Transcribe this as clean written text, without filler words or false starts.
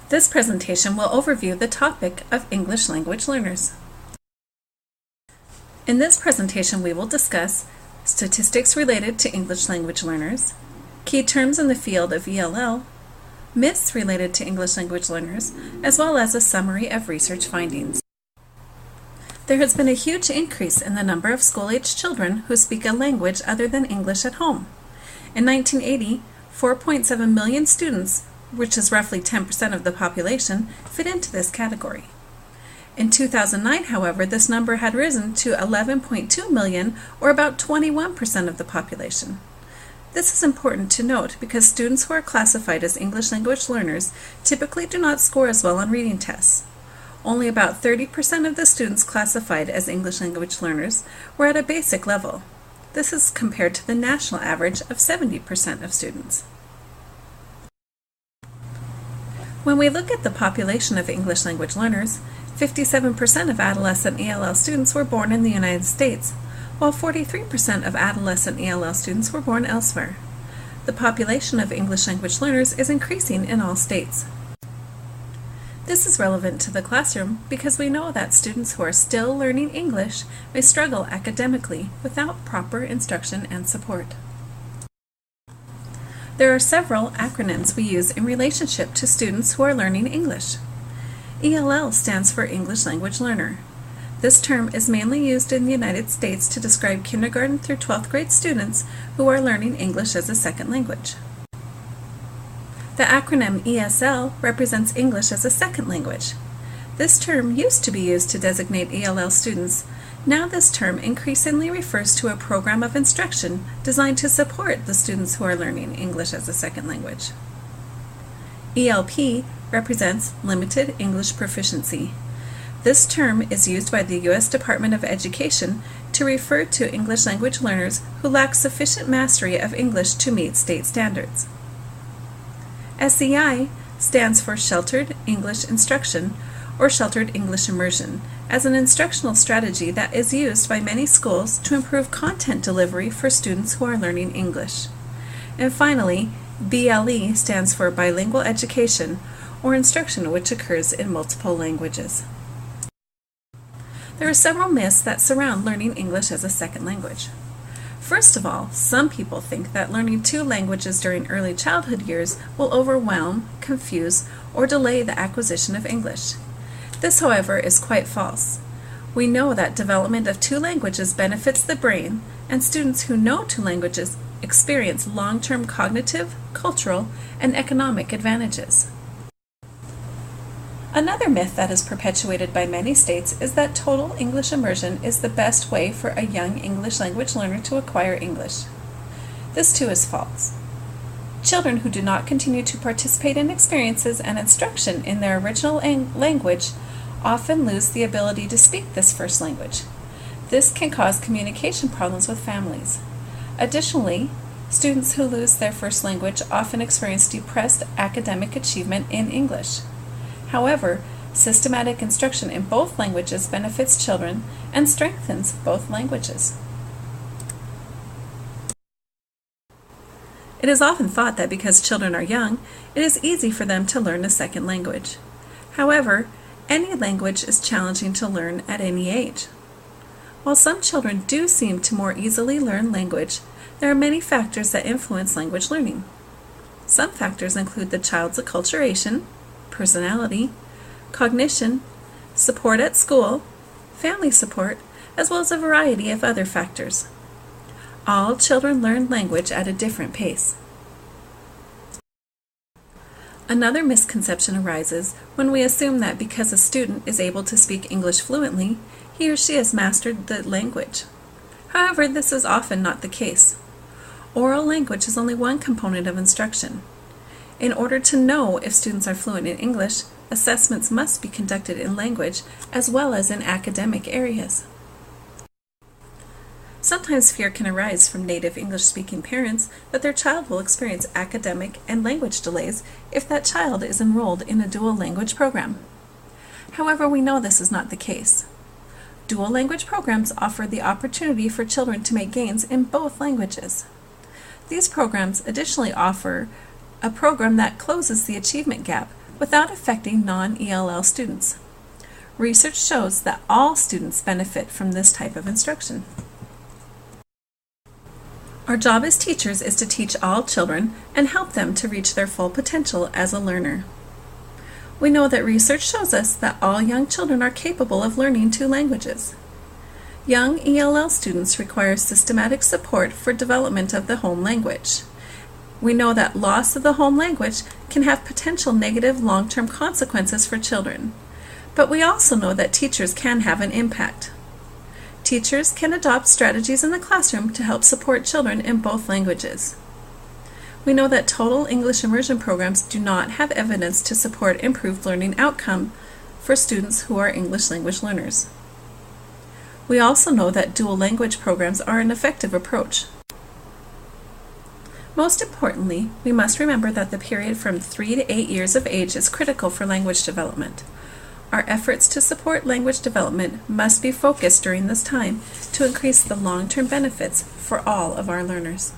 This presentation will overview the topic of English language learners. In this presentation, we will discuss statistics related to English language learners, key terms in the field of ELL, myths related to English language learners, as well as a summary of research findings. There has been a huge increase in the number of school-aged children who speak a language other than English at home. In 1980, 4.7 million students, which is roughly 10% of the population, fit into this category. In 2009, however, this number had risen to 11.2 million, or about 21% of the population. This is important to note because students who are classified as English language learners typically do not score as well on reading tests. Only about 30% of the students classified as English language learners were at a basic level. This is compared to the national average of 70% of students. When we look at the population of English language learners, 57% of adolescent ELL students were born in the United States, while 43% of adolescent ELL students were born elsewhere. The population of English language learners is increasing in all states. This is relevant to the classroom because we know that students who are still learning English may struggle academically without proper instruction and support. There are several acronyms we use in relationship to students who are learning English. ELL stands for English Language Learner. This term is mainly used in the United States to describe kindergarten through 12th grade students who are learning English as a second language. The acronym ESL represents English as a second language. This term used to be used to designate ELL students. Now this term increasingly refers to a program of instruction designed to support the students who are learning English as a second language. ELP represents Limited English Proficiency. This term is used by the U.S. Department of Education to refer to English language learners who lack sufficient mastery of English to meet state standards. SEI stands for Sheltered English Instruction or Sheltered English Immersion, as an instructional strategy that is used by many schools to improve content delivery for students who are learning English. And finally, BLE stands for Bilingual Education, or instruction which occurs in multiple languages. There are several myths that surround learning English as a second language. First of all, some people think that learning two languages during early childhood years will overwhelm, confuse, or delay the acquisition of English. This, however, is quite false. We know that development of two languages benefits the brain, and students who know two languages experience long-term cognitive, cultural, and economic advantages. Another myth that is perpetuated by many states is that total English immersion is the best way for a young English language learner to acquire English. This too is false. Children who do not continue to participate in experiences and instruction in their original language often lose the ability to speak this first language. This can cause communication problems with families. Additionally, students who lose their first language often experience depressed academic achievement in English. However, systematic instruction in both languages benefits children and strengthens both languages. It is often thought that because children are young, it is easy for them to learn a second language. However, any language is challenging to learn at any age. While some children do seem to more easily learn language, there are many factors that influence language learning. Some factors include the child's acculturation, personality, cognition, support at school, family support, as well as a variety of other factors. All children learn language at a different pace. Another misconception arises when we assume that because a student is able to speak English fluently, he or she has mastered the language. However, this is often not the case. Oral language is only one component of instruction. In order to know if students are fluent in English, assessments must be conducted in language as well as in academic areas. Sometimes fear can arise from native English-speaking parents that their child will experience academic and language delays if that child is enrolled in a dual language program. However, we know this is not the case. Dual language programs offer the opportunity for children to make gains in both languages. These programs additionally offer a program that closes the achievement gap without affecting non-ELL students. Research shows that all students benefit from this type of instruction. Our job as teachers is to teach all children and help them to reach their full potential as a learner. We know that research shows us that all young children are capable of learning 2 languages. Young ELL students require systematic support for development of the home language. We know that loss of the home language can have potential negative long-term consequences for children, but we also know that teachers can have an impact. Teachers can adopt strategies in the classroom to help support children in both languages. We know that total English immersion programs do not have evidence to support improved learning outcome for students who are English language learners. We also know that dual language programs are an effective approach. Most importantly, we must remember that the period from 3 to 8 years of age is critical for language development. Our efforts to support language development must be focused during this time to increase the long-term benefits for all of our learners.